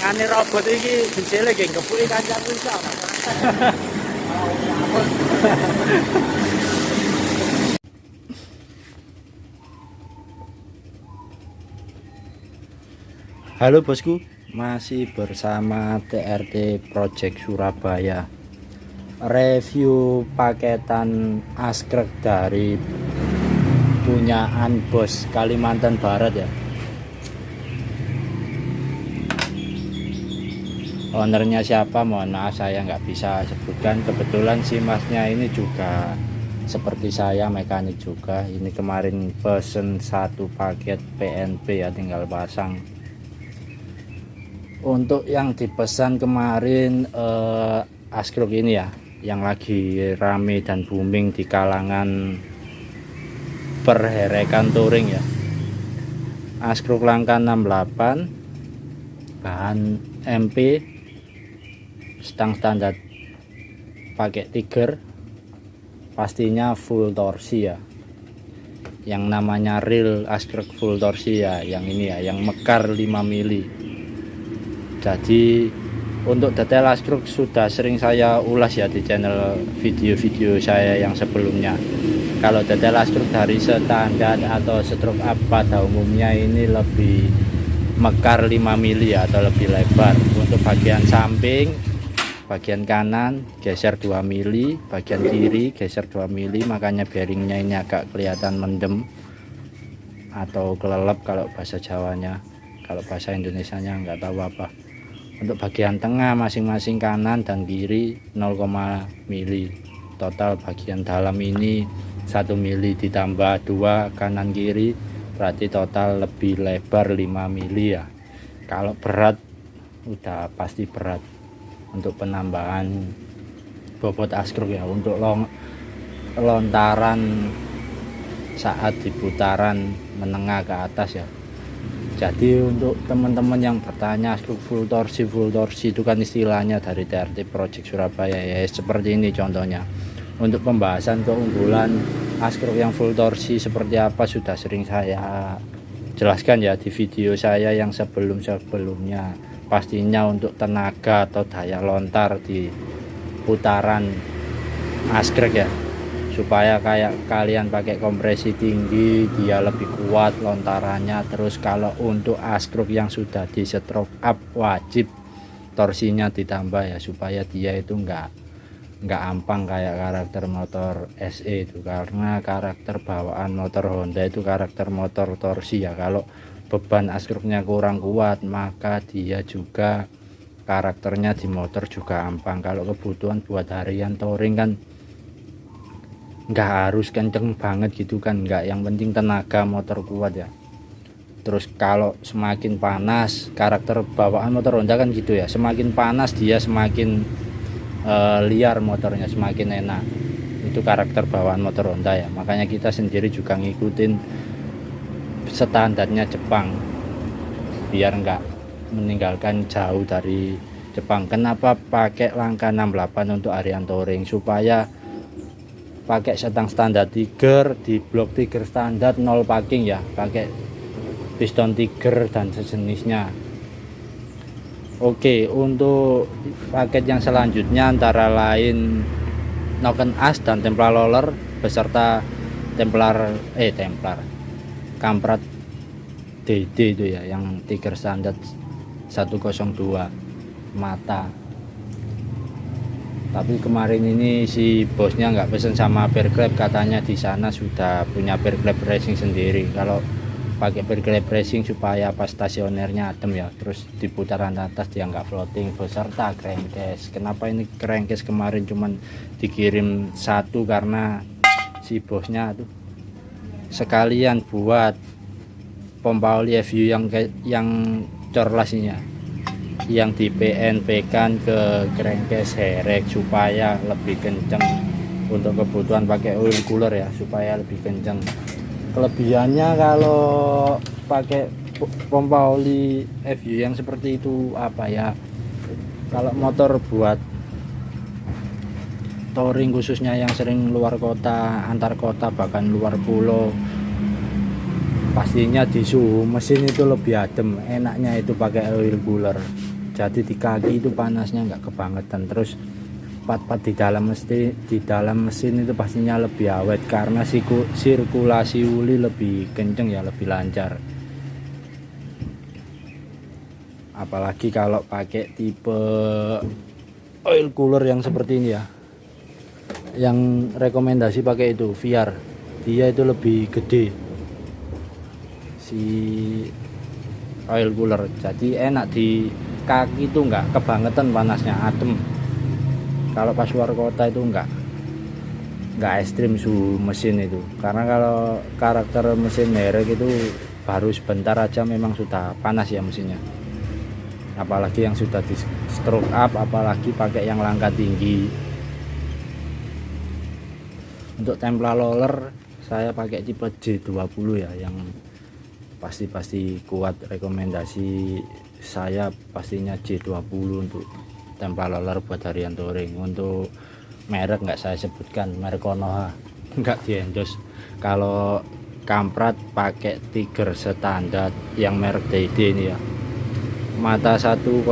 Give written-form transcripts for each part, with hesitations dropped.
Senengane robot iki benjele nggih ngepuki kancaku iso. Halo bosku, masih bersama TRT Project Surabaya. Review paketan askrek dari punyaan bos Kalimantan Barat ya. Ownernya siapa mohon maaf saya nggak bisa sebutkan. Kebetulan si masnya ini juga seperti saya mekanik juga. Ini kemarin pesen satu paket PNP ya, tinggal pasang. Untuk yang dipesan kemarin askruk ini ya, yang lagi rame dan booming di kalangan perherekan touring ya, askruk langka 68, bahan MP, stang standar pakai tiger, pastinya full torsi ya, yang namanya real askruk full torsi ya, yang ini ya, yang mekar 5 mili. Jadi untuk detail askruk sudah sering saya ulas ya di channel video-video saya yang sebelumnya. Kalau detail askruk dari standar atau stroke up pada umumnya ini lebih mekar 5 mili ya, atau lebih lebar. Untuk bagian samping, bagian kanan geser 2 mili, bagian kiri geser 2 mili, makanya bearingnya ini agak kelihatan mendem atau kelelep kalau bahasa Jawanya. Kalau bahasa Indonesianya nggak tahu apa. Untuk bagian tengah masing-masing kanan dan kiri 0, mili. Total bagian dalam ini 1 mili ditambah 2 kanan kiri, berarti total lebih lebar 5 mili ya. Kalau berat udah pasti berat. Untuk penambahan bobot askruk ya, untuk lontaran saat di putaran menengah ke atas ya. Jadi untuk teman-teman yang bertanya askruk full torsi itu kan istilahnya dari TRT Project Surabaya ya, seperti ini contohnya. Untuk pembahasan keunggulan askruk yang full torsi seperti apa sudah sering saya jelaskan ya di video saya yang sebelumnya. Pastinya untuk tenaga atau daya lontar di putaran askruk ya, supaya kayak kalian pakai kompresi tinggi dia lebih kuat lontarannya. Terus kalau untuk askruk yang sudah di stroke up wajib torsinya ditambah ya, supaya dia itu enggak ampang kayak karakter motor SE itu, karena karakter bawaan motor Honda itu karakter motor torsi ya. Kalau beban askruknya kurang kuat maka dia juga karakternya di motor juga ampang. Kalau kebutuhan buat harian touring kan nggak harus kenceng banget gitu kan, nggak, yang penting tenaga motor kuat ya. Terus kalau semakin panas, karakter bawaan motor Honda kan gitu ya, semakin panas dia semakin liar motornya, semakin enak. Itu karakter bawaan motor Honda ya, makanya kita sendiri juga ngikutin standarnya Jepang biar nggak meninggalkan jauh dari Jepang. Kenapa pakai langka 68 untuk harian touring? Supaya pakai setang standar tiger, di blok tiger standar 0 packing ya, pakai piston tiger dan sejenisnya. Oke, untuk paket yang selanjutnya antara lain noken as dan templar roller beserta templar kamprat DD itu ya, yang tiger standar 102 mata. Tapi kemarin ini si bosnya nggak pesen sama perklep, katanya di sana sudah punya perklep racing sendiri. Kalau pakai perklep racing supaya pas stasionernya adem ya, terus di putaran atas dia nggak floating beserta crankcase. Kenapa ini crankcase kemarin cuman dikirim satu? Karena si bosnya tuh sekalian buat pompa oli FU yang corlasnya, yang di PNP kan ke crankcase herek supaya lebih kenceng. Untuk kebutuhan pakai oil cooler ya, supaya lebih kenceng. Kelebihannya kalau pakai pompa oli FU yang seperti itu apa ya, kalau motor buat touring khususnya yang sering luar kota, antar kota, bahkan luar pulau, pastinya di suhu mesin itu lebih adem. Enaknya itu pakai oil cooler. jadi di kaki itu panasnya nggak kebangetan. Terus part-part di dalam mesin itu pastinya lebih awet karena sirkulasi oli lebih kenceng ya, lebih lancar. Apalagi kalau pakai tipe oil cooler yang seperti ini ya, yang rekomendasi pakai itu VR, dia itu lebih gede si oil cooler, jadi enak di kaki itu nggak kebangetan panasnya, adem. Kalau pas luar kota itu nggak ekstrim suhu mesin itu, karena kalau karakter mesin merek itu baru sebentar aja memang sudah panas ya mesinnya, apalagi yang sudah di stroke up, apalagi pakai yang langkah tinggi. Untuk templa roller saya pakai tipe J20 ya, yang pasti kuat. Rekomendasi saya pastinya J20 untuk templa roller buat harian touring. Untuk merek nggak saya sebutkan, merek Konoha nggak di endorse. Kalau kamprat pakai Tiger standar yang merek DD ini ya, mata 102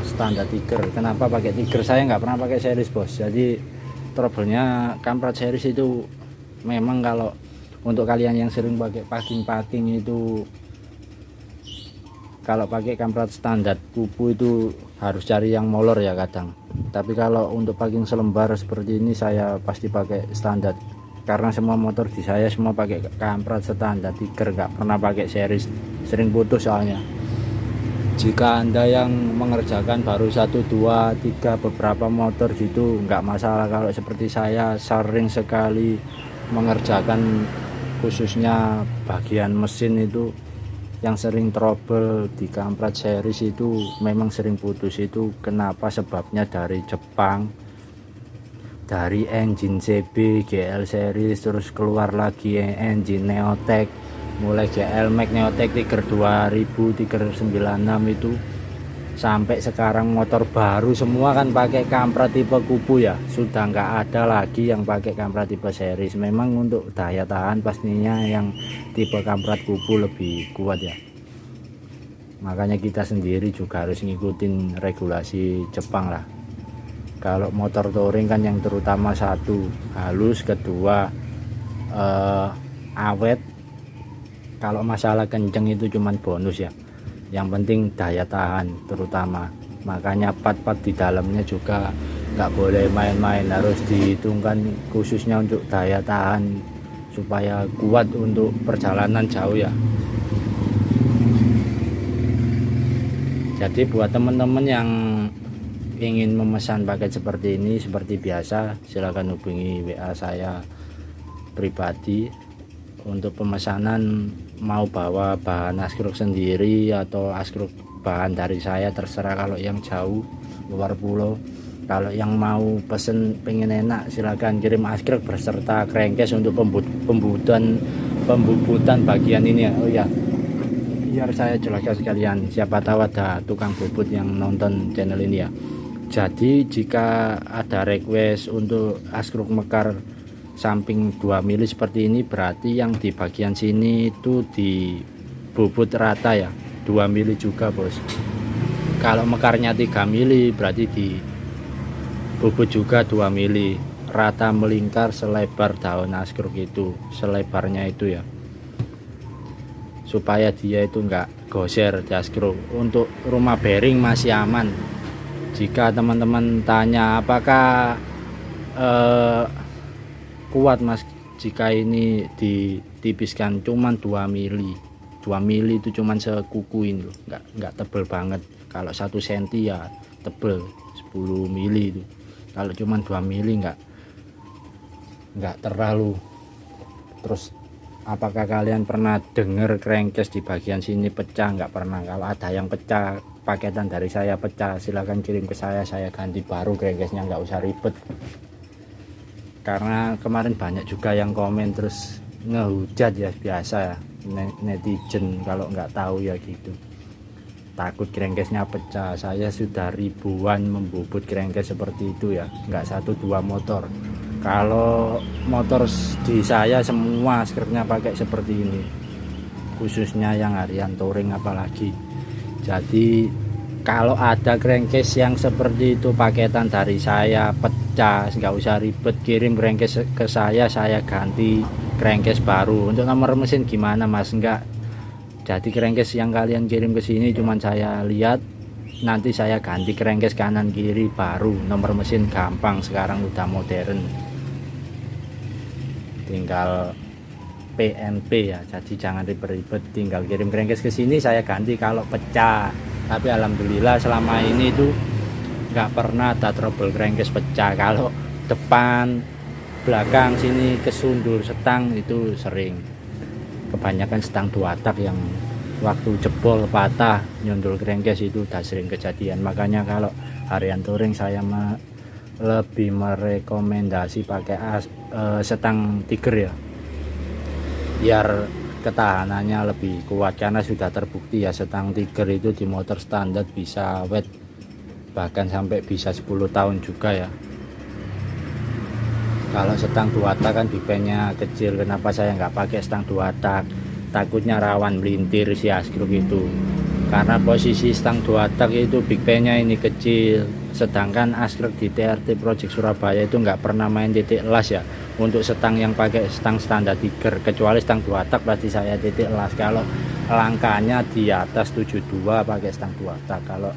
standar Tiger. Kenapa pakai Tiger? Saya nggak pernah pakai series bos, jadi trouble-nya kamprat series itu memang kalau untuk kalian yang sering pakai packing itu, kalau pakai kamprat standar kupu itu harus cari yang molor ya kadang. Tapi kalau untuk packing selembar seperti ini saya pasti pakai standar, karena semua motor di saya semua pakai kamprat standar Tiger, nggak pernah pakai series, sering putus soalnya. Jika Anda yang mengerjakan baru 1, 2, 3 beberapa motor gitu nggak masalah. Kalau seperti saya sering sekali mengerjakan khususnya bagian mesin itu, yang sering trouble di kamprat series itu memang sering putus. Itu kenapa? Sebabnya dari Jepang, dari engine CB GL series, terus keluar lagi engine Neotech, mulai GL Max Neotech Tiger 2000, Tiger 96 itu sampai sekarang motor baru semua kan pakai kamprat tipe kupu ya, sudah nggak ada lagi yang pakai kamprat tipe series. Memang untuk daya tahan pastinya yang tipe kamprat kupu lebih kuat ya, makanya kita sendiri juga harus ngikutin regulasi Jepang lah. Kalau motor touring kan yang terutama satu halus, kedua awet. Kalau masalah kenceng itu cuman bonus ya, yang penting daya tahan terutama. Makanya part-part di dalamnya juga nggak boleh main-main, harus dihitungkan khususnya untuk daya tahan supaya kuat untuk perjalanan jauh ya. Jadi buat teman-teman yang ingin memesan paket seperti ini, seperti biasa silahkan hubungi WA saya pribadi. Untuk pemesanan mau bawa bahan askruk sendiri atau askruk bahan dari saya terserah. Kalau yang jauh luar pulau, kalau yang mau pesen pengen enak silakan kirim askruk berserta crankcase untuk pembubutan bagian ini ya. Oh ya, biar saya jelaskan sekalian, siapa tahu ada tukang bubut yang nonton channel ini ya. Jadi jika ada request untuk askruk mekar samping 2 mili seperti ini, berarti yang di bagian sini itu di bubut rata ya, 2 mili juga bos. Kalau mekarnya 3 mili berarti di bubut juga 2 mili, rata melingkar selebar daun askruk itu, selebarnya itu ya, supaya dia itu enggak goser di askruk. Untuk rumah bearing masih aman. Jika teman-teman tanya apakah kuat mas jika ini ditipiskan, cuman 2 mili. 2 mili itu cuman sekuku ini loh, nggak tebel banget. Kalau 1 cm ya tebel 10 mili itu. Kalau cuman 2 mili nggak terlalu. Terus apakah kalian pernah dengar crankcase di bagian sini pecah? Nggak pernah. Kalau ada yang pecah, paketan dari saya pecah, silahkan kirim ke saya ganti baru crankcase-nya, nggak usah ribet. Karena kemarin banyak juga yang komen terus ngehujat ya, biasa ya netizen kalau nggak tahu ya gitu, takut crankcase-nya pecah. Saya sudah ribuan membubut crankcase seperti itu ya, nggak 1-2 motor. Kalau motor di saya semua skrupnya pakai seperti ini, khususnya yang harian touring apalagi. Jadi Kalau ada crankcase yang seperti itu paketan dari saya pecah, nggak usah ribet, kirim crankcase ke saya ganti crankcase baru. Untuk nomor mesin gimana mas? Enggak, jadi crankcase yang kalian kirim ke sini cuman saya lihat, nanti saya ganti crankcase kanan kiri baru. Nomor mesin gampang, sekarang udah modern, tinggal PNP ya, jadi jangan ribet-ribet, tinggal kirim crankcase ke sini saya ganti kalau pecah. Tapi alhamdulillah selama ini tuh nggak pernah ada trouble crankcase pecah. Kalau depan belakang sini kesundul setang itu sering, kebanyakan setang 2 tak yang waktu jebol patah nyundul crankcase itu udah sering kejadian. Makanya kalau harian touring saya lebih merekomendasi pakai setang Tiger ya, biar ketahanannya lebih kuat, karena sudah terbukti ya setang Tiger itu di motor standar bisa awet bahkan sampai bisa 10 tahun juga ya. Kalau setang 2 tak kan big pen-nya kecil, kenapa saya nggak pakai setang 2 tak? Takutnya rawan melintir si askruk itu, karena posisi setang 2 tak itu big pen-nya ini kecil, sedangkan askruk di TRT Project Surabaya itu nggak pernah main titik las ya. Untuk setang yang pakai setang standar Tiger, kecuali setang 2 tak pasti saya titik las. Kalau langkahnya di atas 72 pakai setang 2 tak, kalau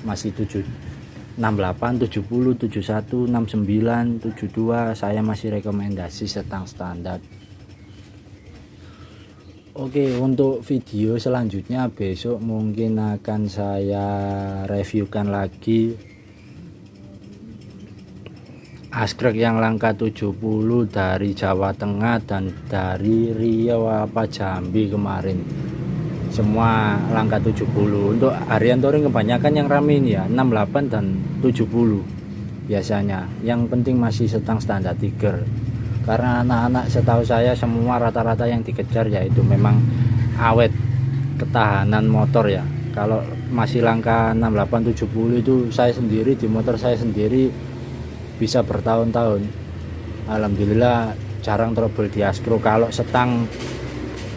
masih 68, 70, 71, 69, 72 saya masih rekomendasi setang standar. Oke, untuk video selanjutnya besok mungkin akan saya reviewkan lagi askrek yang langkah 70 dari Jawa Tengah dan dari Riau apa Jambi kemarin, semua langkah 70. Untuk harian touring kebanyakan yang rame ini ya 68 dan 70 biasanya. Yang penting masih setang standar Tiger, karena anak-anak setahu saya semua rata-rata yang dikejar yaitu memang awet, ketahanan motor ya. Kalau masih langkah 68 70 itu saya sendiri di motor saya sendiri bisa bertahun-tahun. Alhamdulillah jarang trouble di askro. Kalau setang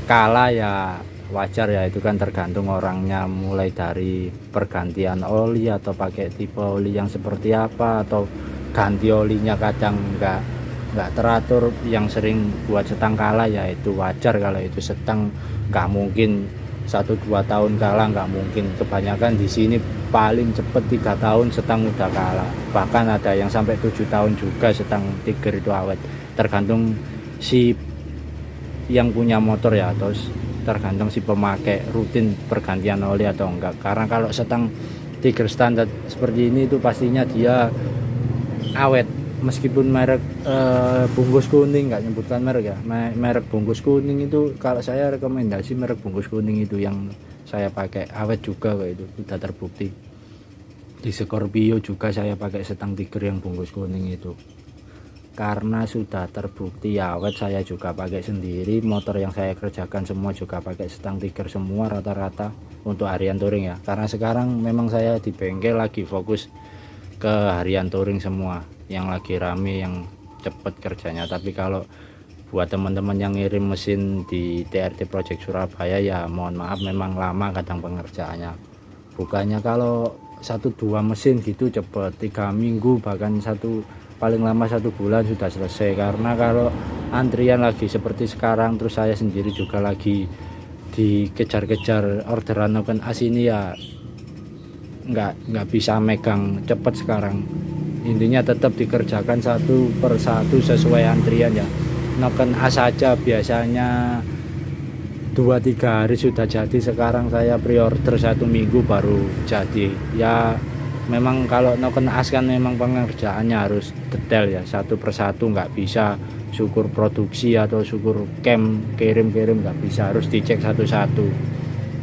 kalah ya wajar ya, itu kan tergantung orangnya, mulai dari pergantian oli atau pakai tipe oli yang seperti apa, atau ganti olinya kadang nggak teratur yang sering buat setang kalah ya, itu wajar. Kalau itu setang nggak mungkin 1-2 tahun kalah, nggak mungkin. Kebanyakan di sini paling cepet 3 tahun setang udah kalah, bahkan ada yang sampai 7 tahun juga setang Tiger itu awet. Tergantung si yang punya motor ya, terus tergantung si pemakai rutin pergantian oli atau enggak. Karena kalau setang Tiger standar seperti ini itu pastinya dia awet, meskipun merek bungkus kuning, nggak nyebutkan merek ya, merek bungkus kuning itu kalau saya rekomendasi merek bungkus kuning itu yang saya pakai, awet juga kok, itu sudah terbukti. Di Scorpio juga saya pakai setang Tiger yang bungkus kuning itu, karena sudah terbukti awet. Saya juga pakai sendiri, motor yang saya kerjakan semua juga pakai setang Tiger semua rata-rata untuk harian touring ya, karena sekarang memang saya di bengkel lagi fokus ke harian touring semua, yang lagi rame, yang cepet kerjanya. Tapi kalau buat teman-teman yang ngirim mesin di TRT Project Surabaya ya mohon maaf, memang lama kadang pengerjaannya. Bukannya kalau 1-2 mesin gitu cepet, 3 minggu bahkan paling lama 1 bulan sudah selesai. Karena kalau antrian lagi seperti sekarang, terus saya sendiri juga lagi dikejar-kejar orderan open as ini ya, nggak bisa megang cepet sekarang. Intinya tetap dikerjakan 1 per 1 sesuai antrian ya. Noken as saja biasanya 2-3 hari sudah jadi, sekarang saya pre-order 1 minggu baru jadi ya. Memang kalau noken as kan memang pengerjaannya harus detail ya, 1 per 1, nggak bisa syukur produksi atau syukur cam kirim-kirim, nggak bisa, harus dicek satu-satu.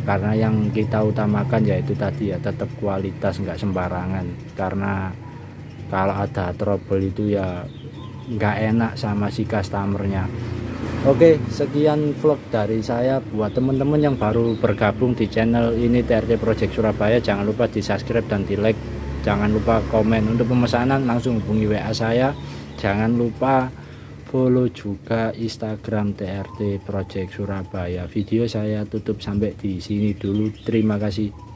Karena yang kita utamakan yaitu tadi ya, tetap kualitas, nggak sembarangan. Karena kalau ada trouble itu ya nggak enak sama si customernya. Oke, sekian vlog dari saya. Buat teman-teman yang baru bergabung di channel ini TRT Project Surabaya, jangan lupa di subscribe dan di like, jangan lupa komen. Untuk pemesanan langsung hubungi WA saya. Jangan lupa follow juga Instagram TRT Project Surabaya. Video saya tutup sampai di sini dulu, terima kasih.